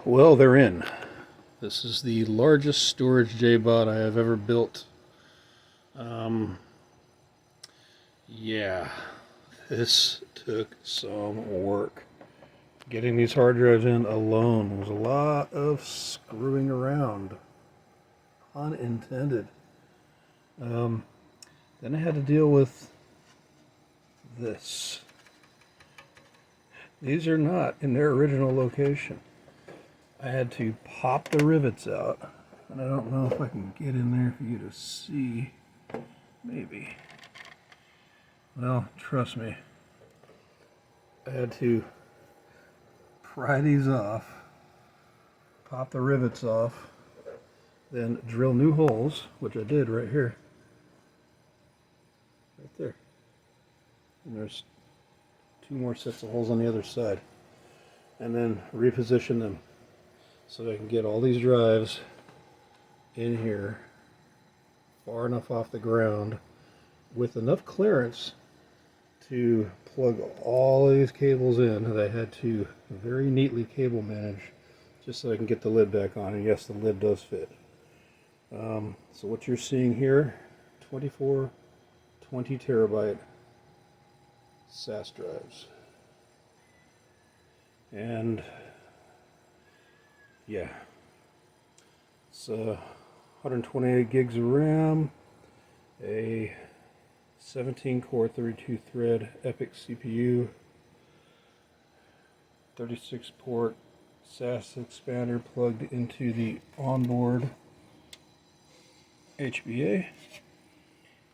Well, they're in. This is the largest storage JBOD I have ever built. Yeah, this took some work. Getting these hard drives in alone was a lot of screwing around. Pun intended. Then I had to deal with this. These are not in their original location. I had to pop the rivets out, and I don't know if I can get in there for you to see. Maybe. Well, trust me. I had to pry these off, pop the rivets off, then drill new holes, which I did right here. Right there. And there's two more sets of holes on the other side. And then reposition them so that I can get all these drives in here far enough off the ground with enough clearance to plug all of these cables in that I had to very neatly cable manage just so I can get the lid back on. And yes, the lid does fit. So what you're seeing here, 24 20 terabyte SAS drives. And yeah, it's 128 gigs of RAM, a 17 core 32 thread EPYC CPU, 36 port SAS Expander plugged into the onboard HBA,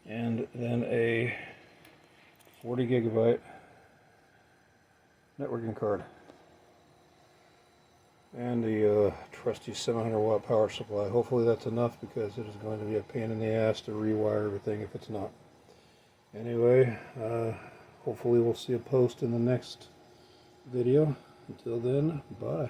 and then a 40 gigabyte networking card, and the trusty 700 watt power supply. Hopefully that's enough, because it is going to be a pain in the ass to rewire everything if it's not. Anyway, hopefully we'll see a post in the next video. Until then, bye.